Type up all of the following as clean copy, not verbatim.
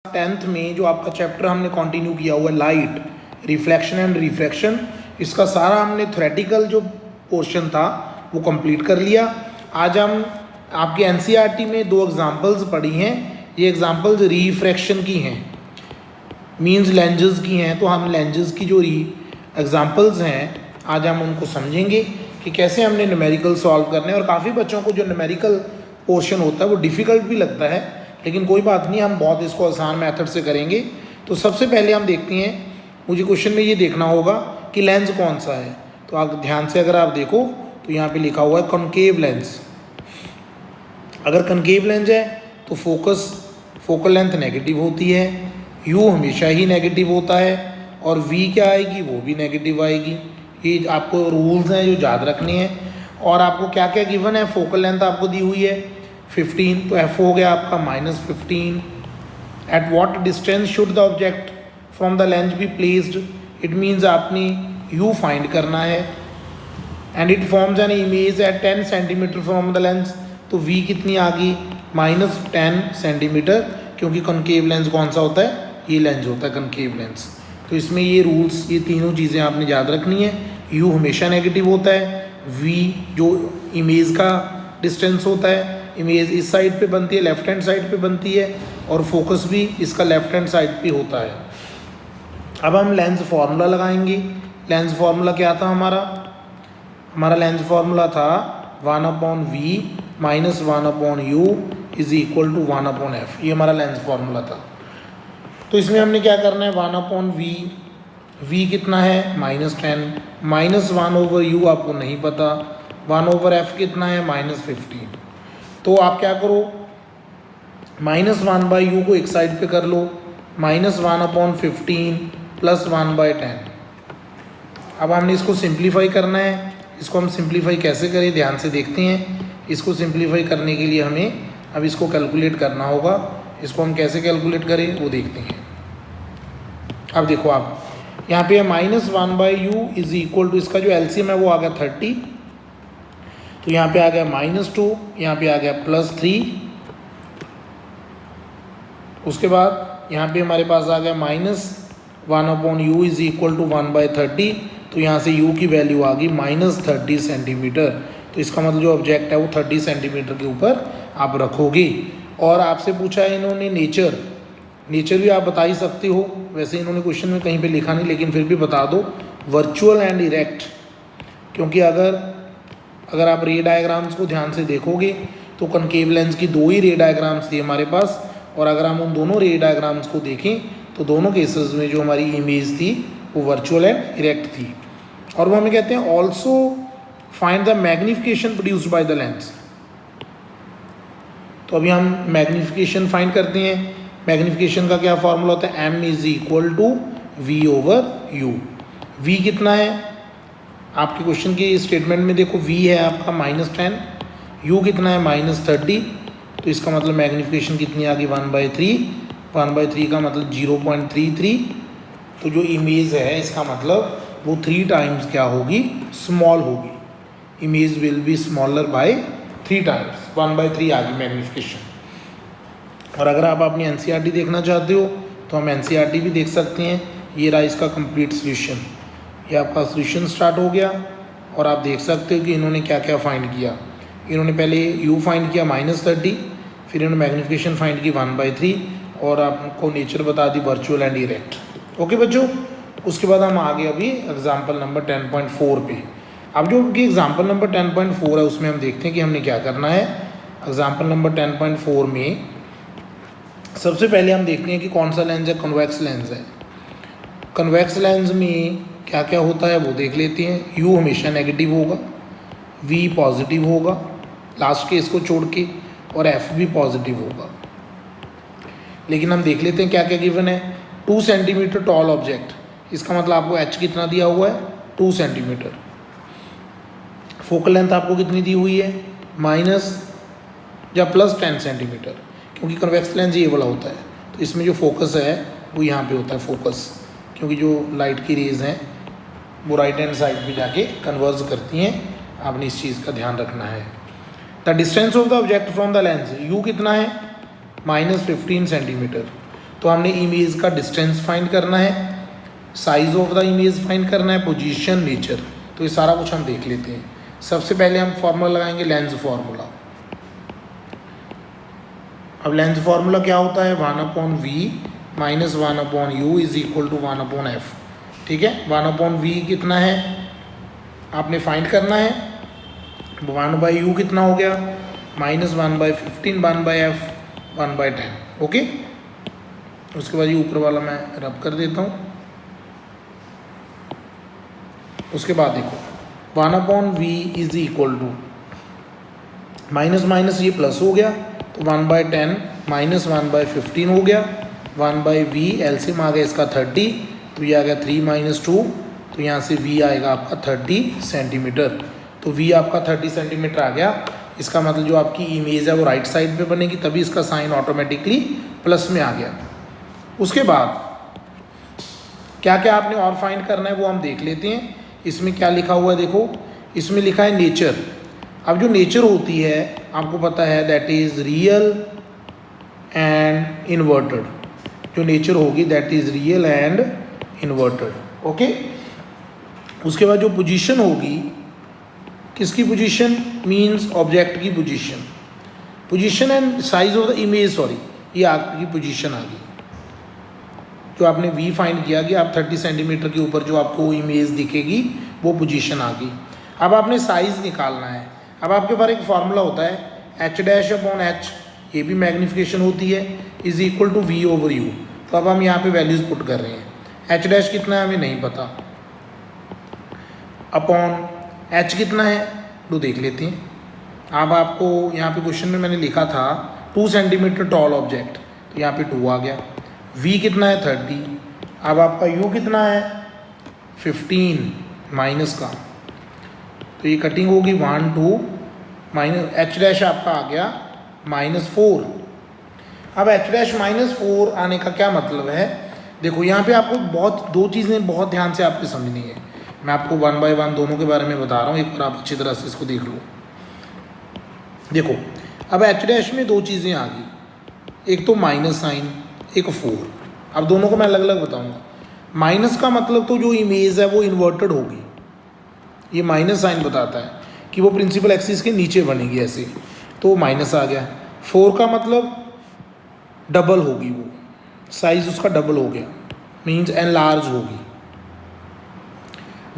10th में जो आपका चैप्टर हमने कंटिन्यू किया हुआ है लाइट, रिफ्लेक्शन एंड रिफ्रैक्शन, इसका सारा हमने थ्योरेटिकल जो पोर्शन था वो कंप्लीट कर लिया। आज हम आपके एनसीईआरटी में दो एग्जांपल्स पढ़ी हैं। ये एग्जांपल्स रिफ्रैक्शन की हैं, मींस लेंजेस की हैं। तो हम लेंजेस की जो एग्जांपल्स हैं आज हम उनको समझेंगे कि कैसे हमने न्यूमेरिकल सॉल्व करने हैं। और काफ़ी बच्चों को जो न्यूमेरिकल पोर्शन होता है वो डिफ़िकल्ट भी लगता है, लेकिन कोई बात नहीं, हम बहुत इसको आसान मेथड से करेंगे। तो सबसे पहले हम देखते हैं, मुझे क्वेश्चन में ये देखना होगा कि लेंस कौन सा है। तो आप ध्यान से अगर आप देखो तो यहाँ पे लिखा हुआ है कॉनकेव लेंस। अगर कॉनकेव लेंस है तो फोकल लेंथ नेगेटिव होती है, यू हमेशा ही नेगेटिव होता है, और वी क्या आएगी, वो भी नेगेटिव आएगी। ये आपको रूल्स हैं जो याद रखने हैं। और आपको क्या क्या गिवन है, फोकल लेंथ आपको दी हुई है 15, तो एफ हो गया आपका -15। At what distance should the object from the lens be placed, it means आपने यू फाइंड करना है। And it forms an image at 10 centimetre from the lens, तो वी कितनी आ गई, -10 सेंटीमीटर, क्योंकि कॉनकेव लेंस कौन सा होता है, ये लेंस होता है कॉनकेव लेंस। तो इसमें ये रूल्स, ये तीनों चीज़ें आपने याद रखनी है। यू हमेशा नेगेटिव होता है, वी जो इमेज का डिस्टेंस होता है, इमेज इस साइड पे बनती है, लेफ्ट हैंड साइड पे बनती है, और फोकस भी इसका लेफ्ट हैंड साइड पे होता है। अब हम लेंस फार्मूला लगाएंगे। लेंस फार्मूला क्या था हमारा लेंस फार्मूला था 1/v - 1/u is equal to 1/f। ये हमारा लेंस फार्मूला था। तो इसमें हमने क्या करना है, 1/v, v कितना है -10, -1/u आपको नहीं पता, 1/f कितना है -15। तो आप क्या करो, -1/u को एक साइड पे कर लो, -1/15 + 1/10। अब हमने इसको सिंप्लीफाई करना है। इसको हम सिंप्लीफाई कैसे करें, ध्यान से देखते हैं। इसको सिंप्लीफाई करने के लिए हमें अब इसको कैलकुलेट करना होगा। इसको हम कैसे कैलकुलेट करें वो देखते हैं। अब देखो आप यहाँ पे -1/u इज इक्वल टू, इसका जो एलसीएम है वो आ गया 30, तो यहाँ पे आ गया -2, यहाँ पे आ गया +3, उसके बाद यहाँ पे हमारे पास आ गया -1/u इज इक्वल टू 1/30, तो यहाँ से u की वैल्यू आ गई -30 सेंटीमीटर। तो इसका मतलब जो ऑब्जेक्ट है वो 30 सेंटीमीटर के ऊपर आप रखोगे। और आपसे पूछा है इन्होंने नेचर भी आप बता ही सकते हो, वैसे इन्होंने क्वेश्चन में कहीं पे लिखा नहीं, लेकिन फिर भी बता दो, वर्चुअल एंड इरेक्ट। क्योंकि अगर आप रे डायग्राम्स को ध्यान से देखोगे तो कॉनकेव लेंस की 2 ही रे डायग्राम्स थी हमारे पास, और अगर हम उन दोनों रे डायग्राम्स को देखें तो दोनों केसेस में जो हमारी इमेज थी वो वर्चुअल एंड इरेक्ट थी। और वो हमें कहते हैं also find the magnification produced by the lens. तो अभी हम मैग्निफिकेशन फाइंड करते हैं। मैग्निफिकेशन का क्या फॉर्मूला होता है, m = v/u। v कितना है आपके क्वेश्चन के स्टेटमेंट में, देखो v है आपका -10, u कितना है -30, तो इसका मतलब मैग्निफिकेशन कितनी आ गई 1/3। 1/3 का मतलब 0.33। तो जो इमेज है इसका मतलब वो 3 टाइम्स क्या होगी, स्मॉल होगी। Image will be smaller by 3 times, 1/3 आ गई मैग्निफिकेशन। और अगर आप अपनी एनसीईआरटी देखना चाहते हो तो हम एनसीईआरटी भी देख सकते हैं। ये रहा इसका कंप्लीट सोल्यूशन, ये आपका सोल्यूशन स्टार्ट हो गया। और आप देख सकते हो कि इन्होंने क्या क्या फाइंड किया। इन्होंने पहले u फाइंड किया -30, फिर इन्होंने मैग्निफिकेशन फाइंड की 1/3, और आपको नेचर बता the virtual and erect. Okay बच्चों, उसके बाद हम आगे अभी एग्जाम्पल नंबर 10.4 पे। अब जो कि एग्जाम्पल नंबर 10.4 है उसमें हम देखते हैं कि हमने क्या करना है। एग्जाम्पल नंबर 10.4 में सबसे पहले हम देखते हैं कि कौन सा लेंस है, कन्वेक्स लेंस है। कन्वेक्स लेंस में क्या क्या होता है वो देख लेते हैं। u हमेशा नेगेटिव होगा, v पॉजिटिव होगा लास्ट केस को छोड़ के, और f भी पॉजिटिव होगा। लेकिन हम देख लेते हैं क्या क्या गिवन है। 2 सेंटीमीटर टॉल ऑब्जेक्ट, इसका मतलब आपको h कितना दिया हुआ है, 2 सेंटीमीटर। फोकल लेंथ आपको कितनी दी हुई है, +10 सेंटीमीटर, क्योंकि कन्वेक्स लेंस ये वाला होता है। तो इसमें जो फोकस है वो यहाँ पे होता है फोकस, क्योंकि जो लाइट की रेज हैं वो राइट हैंड साइड पे जाके कन्वर्ज करती हैं। आपने इस चीज़ का ध्यान रखना है। The distance of the object from the lens, u कितना है, -15 सेंटीमीटर। तो हमने इमेज का डिस्टेंस फाइंड करना है, size of the image find करना है, पोजीशन, नेचर। तो ये सारा कुछ हम देख लेते हैं। सबसे पहले हम फॉर्मूला लगाएंगे लेंस फार्मूला। अब लेंस फार्मूला क्या होता है, 1/v minus 1/u is equal to 1/f। ठीक है, 1/v कितना है आपने फाइंड करना है, 1/u कितना हो गया, माइनस 1/15, 1/f 1/10। ओके, उसके बाद ये ऊपर वाला मैं रब कर देता हूँ। उसके बाद देखो 1/v is equal to minus minus ये प्लस हो गया, तो 1/10 माइनस 1/15 हो गया, 1/v एलसीएम आ गया इसका 30, तो ये आ गया 3 - 2, तो यहाँ से v आएगा आपका 30 सेंटीमीटर। तो v आपका 30 सेंटीमीटर आ गया। इसका मतलब जो आपकी इमेज है वो राइट साइड पे बनेगी, तभी इसका साइन ऑटोमेटिकली प्लस में आ गया। उसके बाद क्या क्या आपने और फाइंड करना है वो हम देख लेते हैं। इसमें क्या लिखा हुआ है देखो, इसमें लिखा है नेचर। अब जो नेचर होती है आपको पता है that is real and inverted. जो नेचर होगी that is real and inverted. Okay, उसके बाद जो पोजीशन होगी, किसकी पोजीशन, मींस ऑब्जेक्ट की position. Position and size of the image, sorry, ये आपकी पोजीशन आ गई। जो आपने v फाइंड किया कि आप 30 सेंटीमीटर के ऊपर जो आपको इमेज दिखेगी वो पोजीशन आ गई। अब आपने साइज़ निकालना है। अब आपके पास एक फार्मूला होता है h'/h, ये भी मैग्नीफिकेशन होती है, इज इक्वल टू v/u। तो अब हम यहाँ पे वैल्यूज़ पुट कर रहे हैं। h' कितना है हमें नहीं पता, अपॉन h कितना है तो देख लेते हैं। अब आपको यहाँ पे क्वेश्चन में मैंने लिखा था 2 सेंटीमीटर टॉल ऑब्जेक्ट, तो यहाँ पे 2 आ गया। v कितना है 30, अब आपका u कितना है 15 माइनस का, तो ये कटिंग होगी 1 2 माइनस h' आपका आ गया -4। अब h' -4 आने का क्या मतलब है, देखो यहाँ पे आपको दो चीज़ें बहुत ध्यान से आपको समझनी है। मैं आपको 1 बाय 1 दोनों के बारे में बता रहा हूँ, एक बार आप अच्छी तरह से इसको देख लो। देखो अब h' में दो चीज़ें आ गई, एक तो माइनस साइन, एक 4। अब दोनों को मैं अलग अलग बताऊँगा। माइनस का मतलब तो जो इमेज है वो इन्वर्टेड होगी, ये माइनस साइन बताता है कि वो प्रिंसिपल एक्सिस के नीचे बनेगी ऐसे, तो माइनस आ गया। 4 का मतलब डबल होगी, वो साइज उसका डबल हो गया, मीन्स एनलार्ज होगी।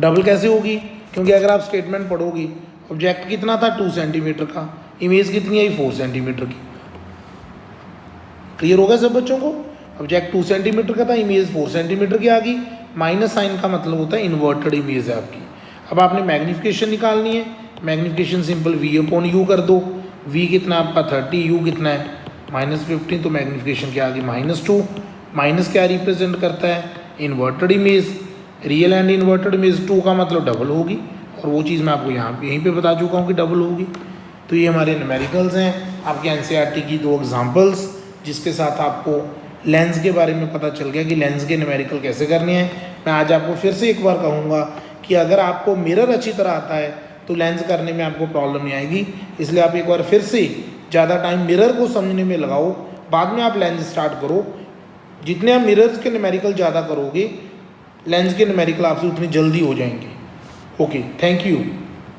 डबल कैसे होगी, क्योंकि अगर आप स्टेटमेंट पढ़ोगी ऑब्जेक्ट कितना था 2 सेंटीमीटर का, इमेज कितनी आई 4 सेंटीमीटर की। क्लियर होगा सब बच्चों को, ऑब्जेक्ट 2 सेंटीमीटर का था, इमेज 4 सेंटीमीटर की आ गई। माइनस साइन का मतलब होता है इन्वर्टेड इमेज है आपकी। अब आपने मैग्नीफिकेशन निकालनी है, मैग्नीफिकेशन सिंपल v/u कर दो। v कितना आपका 30, u कितना है -15, तो मैग्नीफिकेशन क्या आ गई -2। माइनस क्या रिप्रेजेंट करता है, inverted image. Real and inverted image 2 का मतलब डबल होगी, और वो चीज़ मैं आपको यहीं पे बता चुका हूँ कि डबल होगी। तो ये हमारे न्यूमेरिकल्स हैं, आपके एनसीईआरटी की 2 एग्जांपल्स, जिसके साथ आपको लेंस के बारे में पता चल गया कि लेंस के न्यूमेरिकल कैसे करने हैं। मैं आज आपको फिर से एक बार कहूँगा कि अगर आपको मिरर अच्छी तरह आता है तो लेंस करने में आपको प्रॉब्लम नहीं आएगी। इसलिए आप एक बार फिर से ज़्यादा टाइम मिरर को समझने में लगाओ, बाद में आप लेंस स्टार्ट करो। जितने आप मिरर्स के न्यूमेरिकल ज़्यादा करोगे, लेंस के न्यूमेरिकल आपसे उतनी जल्दी हो जाएंगे। Okay, thank you.